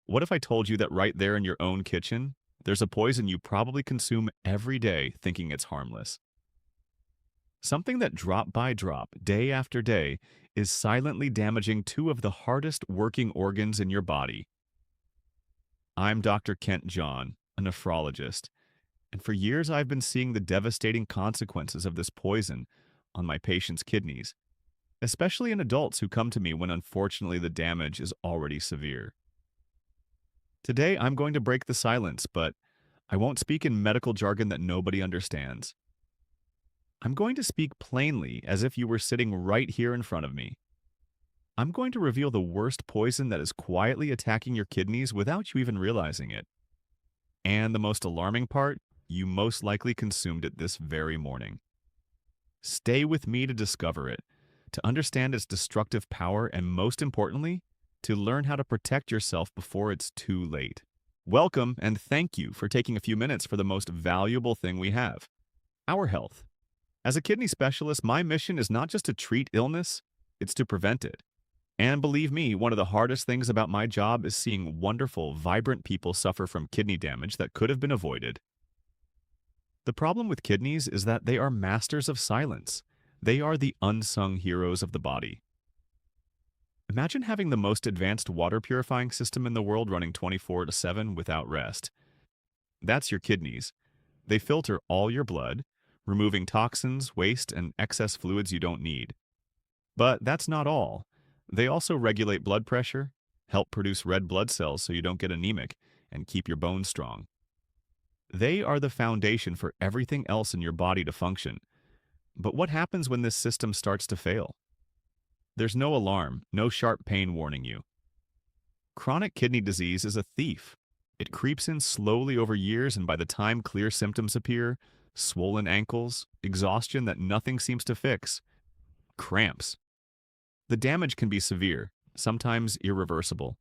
What if I told you that right there in your own kitchen, there's a poison you probably consume every day thinking it's harmless? Something that drop by drop, day after day, is silently damaging two of the hardest working organs in your body. I'm Dr. Kent John, a nephrologist, and for years I've been seeing the devastating consequences of this poison on my patients' kidneys, especially in adults who come to me when unfortunately the damage is already severe. Today I'm going to break the silence, but I won't speak in medical jargon that nobody understands. I'm going to speak plainly as if you were sitting right here in front of me. I'm going to reveal the worst poison that is quietly attacking your kidneys without you even realizing it. And the most alarming part, you most likely consumed it this very morning. Stay with me to discover it, to understand its destructive power, and most importantly, to learn how to protect yourself before it's too late. Welcome and thank you for taking a few minutes for the most valuable thing we have, our health. As a kidney specialist, my mission is not just to treat illness, it's to prevent it. And believe me, one of the hardest things about my job is seeing wonderful, vibrant people suffer from kidney damage that could have been avoided. The problem with kidneys is that they are masters of silence. They are the unsung heroes of the body. Imagine having the most advanced water purifying system in the world running 24/7 without rest. That's your kidneys. They filter all your blood, removing toxins, waste, and excess fluids you don't need. But that's not all. They also regulate blood pressure, help produce red blood cells so you don't get anemic, and keep your bones strong. They are the foundation for everything else in your body to function. But what happens when this system starts to fail? There's no alarm, no sharp pain warning you. Chronic kidney disease is a thief. It creeps in slowly over years, and by the time clear symptoms appear, swollen ankles, exhaustion that nothing seems to fix, cramps. The damage can be severe, sometimes irreversible.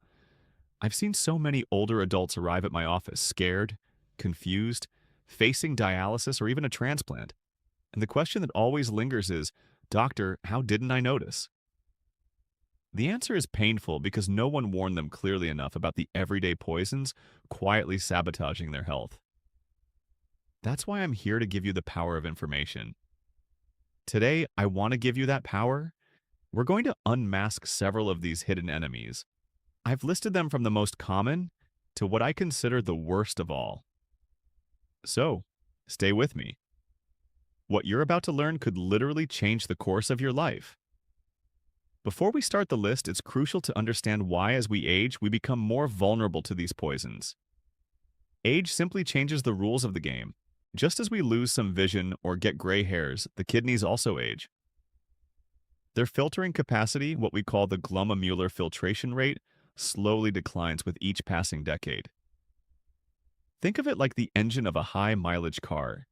I've seen so many older adults arrive at my office scared, confused, facing dialysis or even a transplant. And the question that always lingers is, "Doctor, how didn't I notice?" The answer is painful because no one warned them clearly enough about the everyday poisons quietly sabotaging their health. That's why I'm here to give you the power of information. Today, I want to give you that power. We're going to unmask several of these hidden enemies. I've listed them from the most common to what I consider the worst of all. So, stay with me. What you're about to learn could literally change the course of your life. Before we start the list, it's crucial to understand why, as we age, we become more vulnerable to these poisons. Age simply changes the rules of the game. Just as we lose some vision or get gray hairs, the kidneys also age. Their filtering capacity, what we call the glomerular filtration rate, slowly declines with each passing decade. Think of it like the engine of a high-mileage car.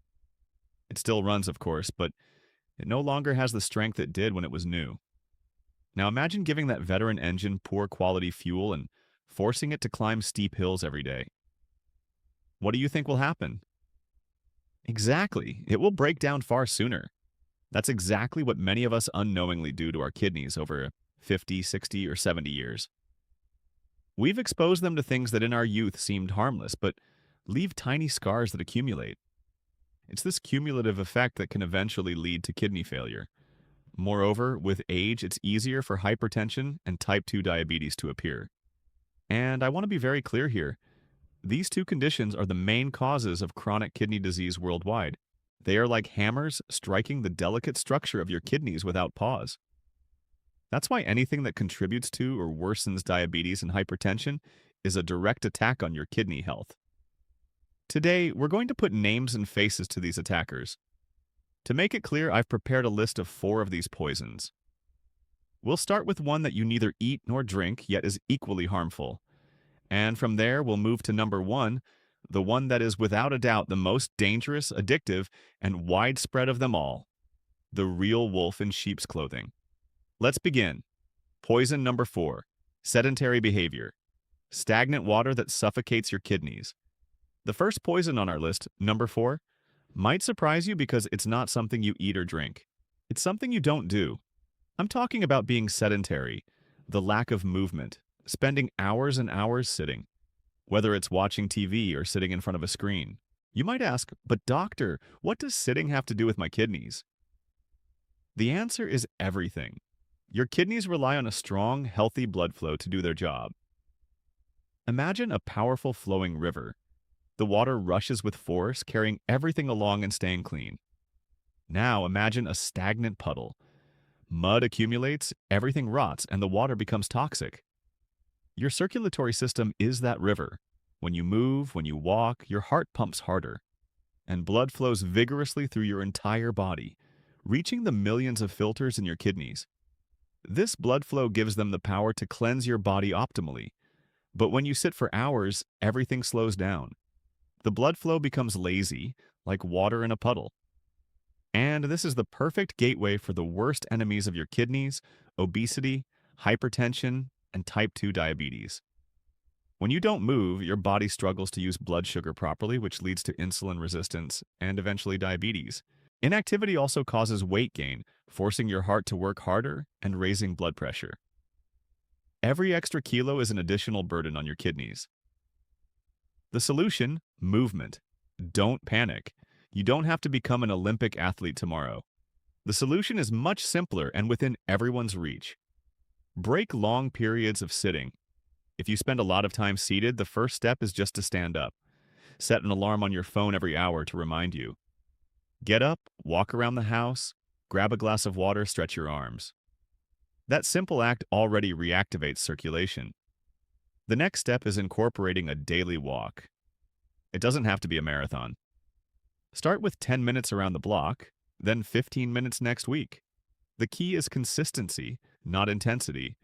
It still runs, of course, but it no longer has the strength it did when it was new. Now imagine giving that veteran engine poor quality fuel and forcing it to climb steep hills every day. What do you think will happen? Exactly, it will break down far sooner. That's exactly what many of us unknowingly do to our kidneys over 50, 60, or 70 years. We've exposed them to things that in our youth seemed harmless, but leave tiny scars that accumulate. It's this cumulative effect that can eventually lead to kidney failure. Moreover, with age, it's easier for hypertension and type 2 diabetes to appear. And I want to be very clear here. These two conditions are the main causes of chronic kidney disease worldwide. They are like hammers striking the delicate structure of your kidneys without pause. That's why anything that contributes to or worsens diabetes and hypertension is a direct attack on your kidney health. Today, we're going to put names and faces to these attackers. To make it clear, I've prepared a list of 4 of these poisons. We'll start with one that you neither eat nor drink, yet is equally harmful. And from there, we'll move to number 1, the one that is without a doubt the most dangerous, addictive, and widespread of them all, the real wolf in sheep's clothing. Let's begin. Poison number 4, sedentary behavior, stagnant water that suffocates your kidneys. The first poison on our list, number 4, might surprise you because it's not something you eat or drink. It's something you don't do. I'm talking about being sedentary, the lack of movement, spending hours and hours sitting. whether it's watching TV or sitting in front of a screen. You might ask, but doctor, what does sitting have to do with my kidneys? The answer is everything. Your kidneys rely on a strong, healthy blood flow to do their job. Imagine a powerful flowing river. The water rushes with force, carrying everything along and staying clean. Now imagine a stagnant puddle. Mud accumulates, everything rots, and the water becomes toxic. Your circulatory system is that river. When you move, when you walk, your heart pumps harder, and blood flows vigorously through your entire body, reaching the millions of filters in your kidneys. This blood flow gives them the power to cleanse your body optimally. But when you sit for hours, everything slows down. The blood flow becomes lazy, like water in a puddle. And this is the perfect gateway for the worst enemies of your kidneys: obesity, hypertension, and type 2 diabetes. When you don't move, your body struggles to use blood sugar properly, which leads to insulin resistance and eventually diabetes. Inactivity also causes weight gain, forcing your heart to work harder and raising blood pressure. Every extra kilo is an additional burden on your kidneys. The solution: movement. Don't panic. You don't have to become an Olympic athlete tomorrow. The solution is much simpler and within everyone's reach. Break long periods of sitting. If you spend a lot of time seated, the first step is just to stand up. Set an alarm on your phone every hour to remind you. Get up, walk around the house, grab a glass of water, stretch your arms. That simple act already reactivates circulation. The next step is incorporating a daily walk. It doesn't have to be a marathon. Start with 10 minutes around the block, then 15 minutes next week. The key is consistency, not intensity.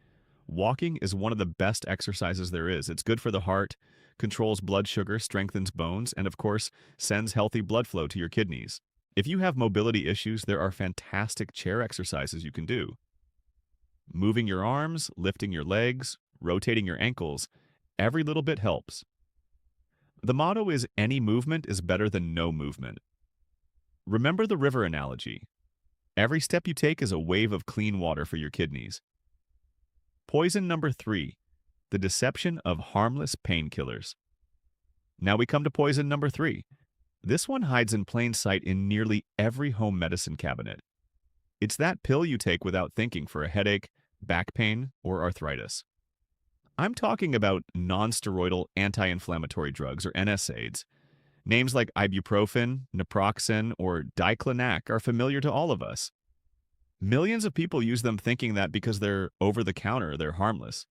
Walking is one of the best exercises there is. It's good for the heart, controls blood sugar, strengthens bones, and of course, sends healthy blood flow to your kidneys. If you have mobility issues, there are fantastic chair exercises you can do. Moving your arms, lifting your legs, rotating your ankles, every little bit helps. The motto is any movement is better than no movement. Remember the river analogy. Every step you take is a wave of clean water for your kidneys. Poison number 3, the deception of harmless painkillers. Now we come to poison number 3. This one hides in plain sight in nearly every home medicine cabinet. It's that pill you take without thinking for a headache, back pain, or arthritis. I'm talking about non-steroidal anti-inflammatory drugs, or NSAIDs. Names like ibuprofen, naproxen, or diclofenac are familiar to all of us. Millions of people use them thinking that because they're over-the-counter, they're harmless.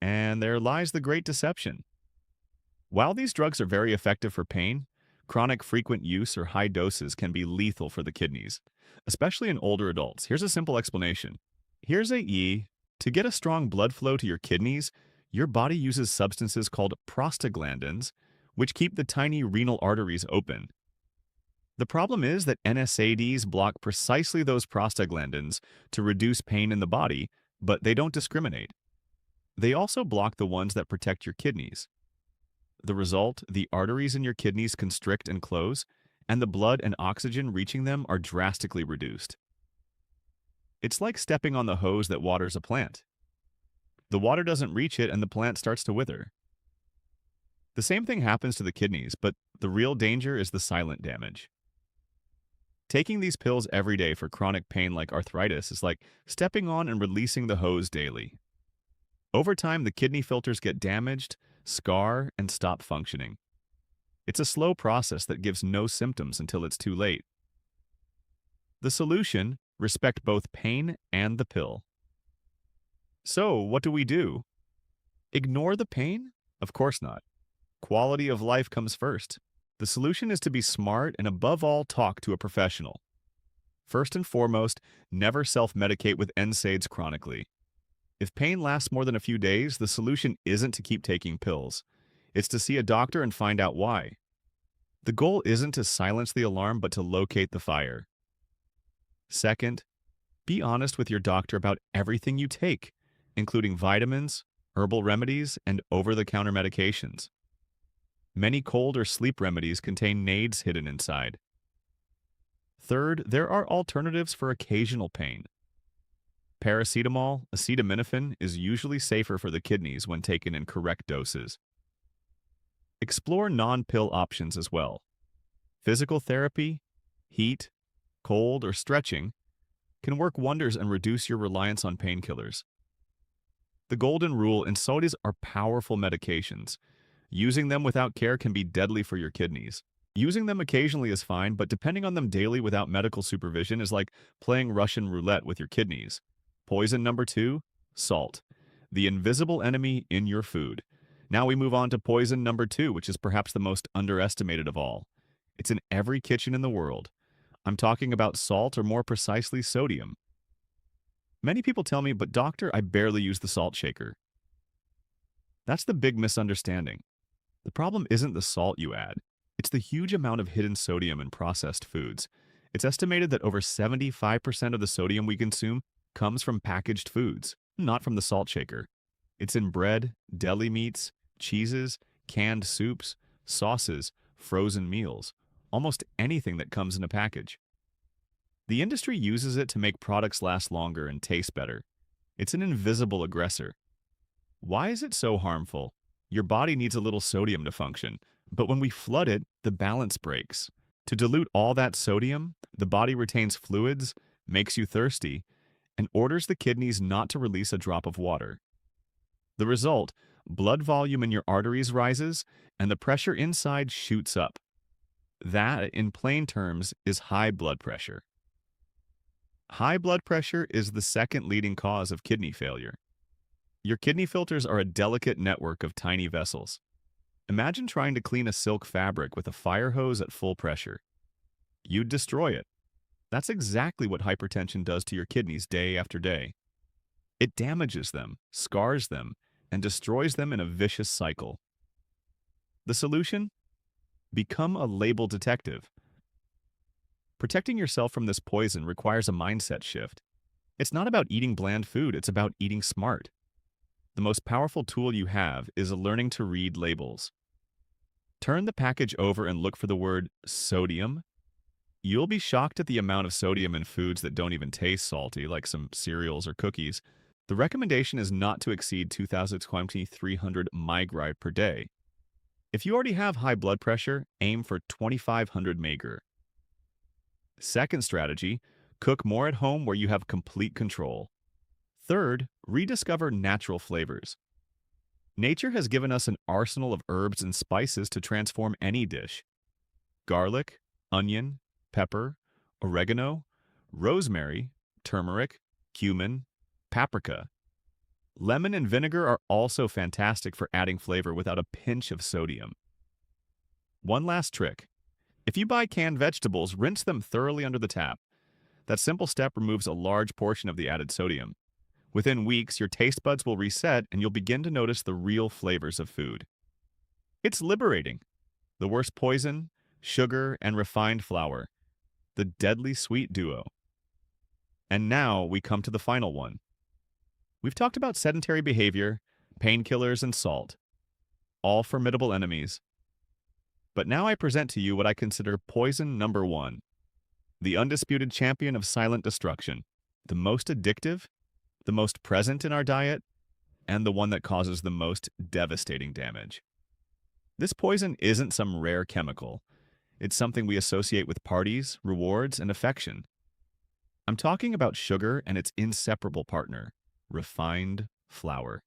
And there lies the great deception. While these drugs are very effective for pain, chronic frequent use or high doses can be lethal for the kidneys, especially in older adults. Here's a simple explanation. Here's AE. To get a strong blood flow to your kidneys, your body uses substances called prostaglandins, which keep the tiny renal arteries open. The problem is that NSAIDs block precisely those prostaglandins to reduce pain in the body, but they don't discriminate. They also block the ones that protect your kidneys. The result: the arteries in your kidneys constrict and close, and the blood and oxygen reaching them are drastically reduced. It's like stepping on the hose that waters a plant. The water doesn't reach it and the plant starts to wither. The same thing happens to the kidneys, but the real danger is the silent damage. Taking these pills every day for chronic pain like arthritis is like stepping on and releasing the hose daily. Over time, the kidney filters get damaged, scar, and stop functioning. It's a slow process that gives no symptoms until it's too late. The solution: respect both pain and the pill. So, what do we do? Ignore the pain? Of course not. Quality of life comes first. The solution is to be smart and above all talk to a professional. First and foremost, never self-medicate with NSAIDs chronically. If pain lasts more than a few days, the solution isn't to keep taking pills. It's to see a doctor and find out why. The goal isn't to silence the alarm, but to locate the fire. Second, be honest with your doctor about everything you take, including vitamins, herbal remedies, and over-the-counter medications. Many cold or sleep remedies contain NSAIDs hidden inside. Third, there are alternatives for occasional pain. Paracetamol, acetaminophen, is usually safer for the kidneys when taken in correct doses. Explore non-pill options as well. Physical therapy, heat, cold, or stretching can work wonders and reduce your reliance on painkillers. The golden rule: NSAIDs are powerful medications. Using them without care can be deadly for your kidneys. Using them occasionally is fine, but depending on them daily without medical supervision is like playing Russian roulette with your kidneys. Poison number 2, salt, the invisible enemy in your food. Now we move on to poison number 2, which is perhaps the most underestimated of all. It's in every kitchen in the world. I'm talking about salt, or more precisely, sodium. Many people tell me, but doctor, I barely use the salt shaker. That's the big misunderstanding. The problem isn't the salt you add. It's the huge amount of hidden sodium in processed foods. It's estimated that over 75% of the sodium we consume comes from packaged foods, not from the salt shaker. It's in bread, deli meats, cheeses, canned soups, sauces, frozen meals, almost anything that comes in a package. The industry uses it to make products last longer and taste better. It's an invisible aggressor. Why is it so harmful? Your body needs a little sodium to function, but when we flood it, the balance breaks. To dilute all that sodium, the body retains fluids, makes you thirsty, and orders the kidneys not to release a drop of water. The result: blood volume in your arteries rises, and the pressure inside shoots up. That, in plain terms, is high blood pressure. High blood pressure is the second leading cause of kidney failure. Your kidney filters are a delicate network of tiny vessels. Imagine trying to clean a silk fabric with a fire hose at full pressure. You'd destroy it. That's exactly what hypertension does to your kidneys day after day. It damages them, scars them, and destroys them in a vicious cycle. The solution? Become a label detective. Protecting yourself from this poison requires a mindset shift. It's not about eating bland food, it's about eating smart. The most powerful tool you have is learning to read labels. Turn the package over and look for the word sodium. You'll be shocked at the amount of sodium in foods that don't even taste salty, like some cereals or cookies. The recommendation is not to exceed 2,300 micrograms per day. If you already have high blood pressure, aim for 2,500 mg. Second strategy: cook more at home where you have complete control. Third, rediscover natural flavors. Nature has given us an arsenal of herbs and spices to transform any dish. Garlic, onion, pepper, oregano, rosemary, turmeric, cumin, paprika. Lemon and vinegar are also fantastic for adding flavor without a pinch of sodium. One last trick: if you buy canned vegetables, rinse them thoroughly under the tap. That simple step removes a large portion of the added sodium. Within weeks, your taste buds will reset and you'll begin to notice the real flavors of food. It's liberating. The worst poison: sugar and refined flour. The deadly sweet duo. And now we come to the final one. We've talked about sedentary behavior, painkillers, and salt. All formidable enemies. But now I present to you what I consider poison number 1. The undisputed champion of silent destruction. The most addictive, the most present in our diet, and the one that causes the most devastating damage. This poison isn't some rare chemical. It's something we associate with parties, rewards, and affection. I'm talking about sugar and its inseparable partner, refined flour.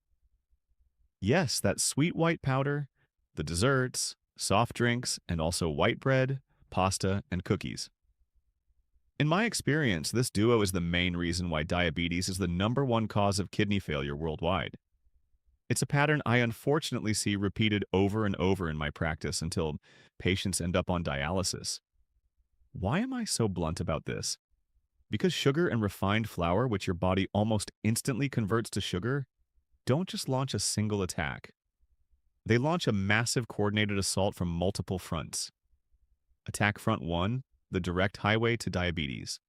Yes, that sweet white powder, the desserts, soft drinks, and also white bread, pasta, and cookies. In my experience, this duo is the main reason why diabetes is the #1 cause of kidney failure worldwide. It's a pattern I unfortunately see repeated over and over in my practice until patients end up on dialysis. Why am I so blunt about this? Because sugar and refined flour, which your body almost instantly converts to sugar, don't just launch a single attack. They launch a massive coordinated assault from multiple fronts. Attack front 1, the direct highway to diabetes.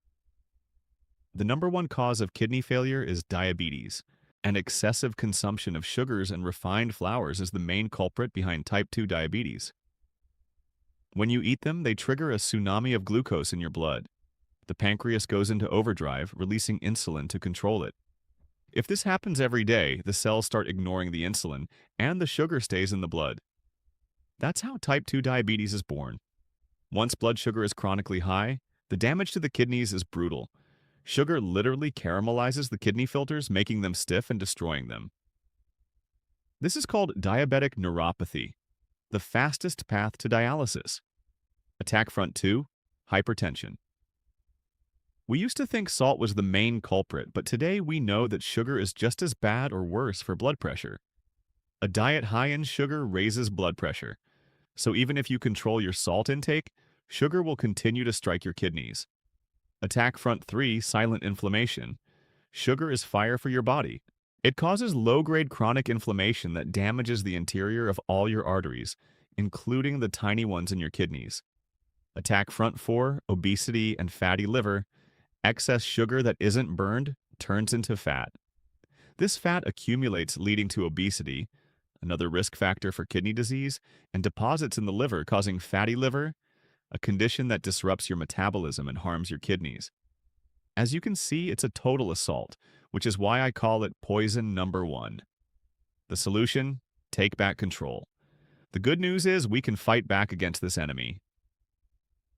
The #1 cause of kidney failure is diabetes, and excessive consumption of sugars and refined flours is the main culprit behind type 2 diabetes. When you eat them, they trigger a tsunami of glucose in your blood. The pancreas goes into overdrive, releasing insulin to control it. If this happens every day, the cells start ignoring the insulin, and the sugar stays in the blood. That's how type 2 diabetes is born. Once blood sugar is chronically high, the damage to the kidneys is brutal. Sugar literally caramelizes the kidney filters, making them stiff and destroying them. This is called diabetic neuropathy, the fastest path to dialysis. Attack front 2, hypertension. We used to think salt was the main culprit, but today we know that sugar is just as bad or worse for blood pressure. A diet high in sugar raises blood pressure. So even if you control your salt intake, sugar will continue to strike your kidneys. Attack front 3, silent inflammation. Sugar is fire for your body. It causes low-grade chronic inflammation that damages the interior of all your arteries, including the tiny ones in your kidneys. Attack front 4, obesity and fatty liver. Excess sugar that isn't burned turns into fat. This fat accumulates, leading to obesity, another risk factor for kidney disease, and deposits in the liver, causing fatty liver, a condition that disrupts your metabolism and harms your kidneys. As you can see, it's a total assault, which is why I call it poison number 1. The solution? Take back control. The good news is we can fight back against this enemy.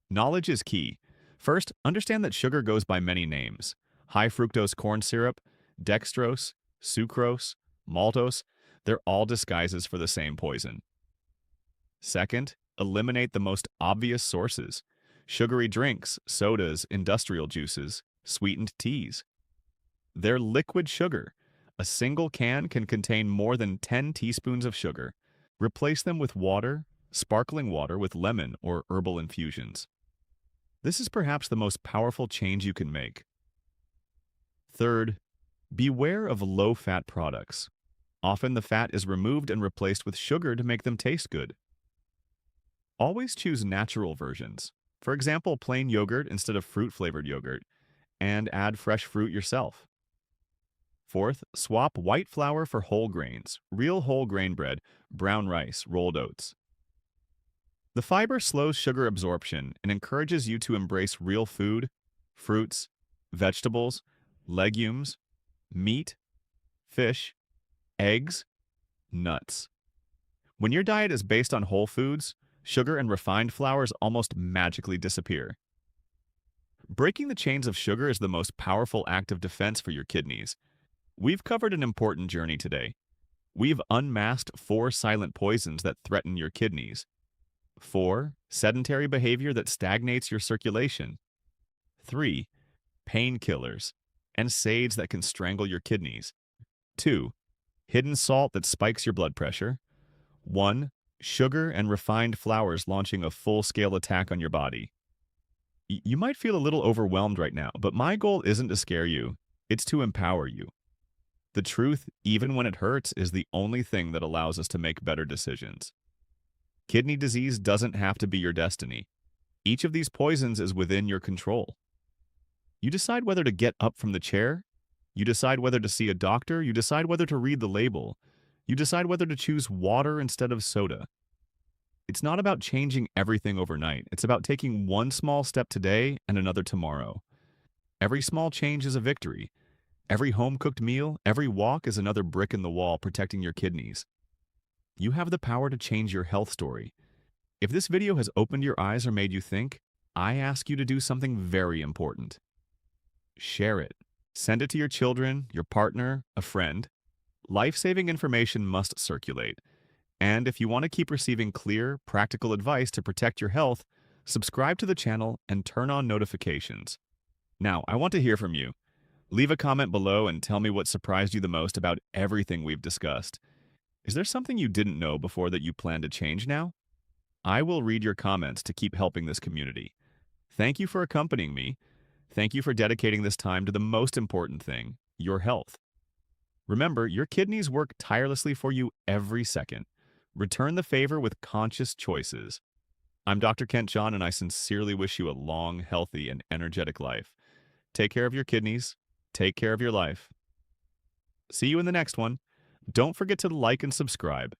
Knowledge is key. First, understand that sugar goes by many names. High fructose corn syrup, dextrose, sucrose, maltose, they're all disguises for the same poison. Second, eliminate the most obvious sources. Sugary drinks, sodas, industrial juices, sweetened teas. They're liquid sugar. A single can contain more than 10 teaspoons of sugar. Replace them with water, sparkling water with lemon or herbal infusions. This is perhaps the most powerful change you can make. Third, beware of low-fat products. Often the fat is removed and replaced with sugar to make them taste good. Always choose natural versions. For example, plain yogurt instead of fruit-flavored yogurt, and add fresh fruit yourself. Fourth, swap white flour for whole grains, real whole grain bread, brown rice, rolled oats. The fiber slows sugar absorption and encourages you to embrace real food, fruits, vegetables, legumes, meat, fish, eggs, nuts. When your diet is based on whole foods, sugar and refined flours almost magically disappear. Breaking the chains of sugar is the most powerful act of defense for your kidneys. We've covered an important journey today. We've unmasked 4 silent poisons that threaten your kidneys. 4, sedentary behavior that stagnates your circulation. 3, painkillers, NSAIDs that can strangle your kidneys. 2, hidden salt that spikes your blood pressure. 1, sugar and refined flours launching a full-scale attack on your body. You might feel a little overwhelmed right now, but my goal isn't to scare you, it's to empower you. The truth, even when it hurts, is the only thing that allows us to make better decisions. Kidney disease doesn't have to be your destiny. Each of these poisons is within your control. You decide whether to get up from the chair. You decide whether to see a doctor. You decide whether to read the label. You decide whether to choose water instead of soda. It's not about changing everything overnight. It's about taking one small step today and another tomorrow. Every small change is a victory. Every home-cooked meal, every walk is another brick in the wall protecting your kidneys. You have the power to change your health story. If this video has opened your eyes or made you think, I ask you to do something very important. Share it. Send it to your children, your partner, a friend. Life-saving information must circulate. And if you want to keep receiving clear, practical advice to protect your health, subscribe to the channel and turn on notifications. Now, I want to hear from you. Leave a comment below and tell me what surprised you the most about everything we've discussed. Is there something you didn't know before that you plan to change now? I will read your comments to keep helping this community. Thank you for accompanying me. Thank you for dedicating this time to the most important thing, your health. Remember, your kidneys work tirelessly for you every second. Return the favor with conscious choices. I'm Dr. Kent John, and I sincerely wish you a long, healthy, and energetic life. Take care of your kidneys. Take care of your life. See you in the next one. Don't forget to like and subscribe.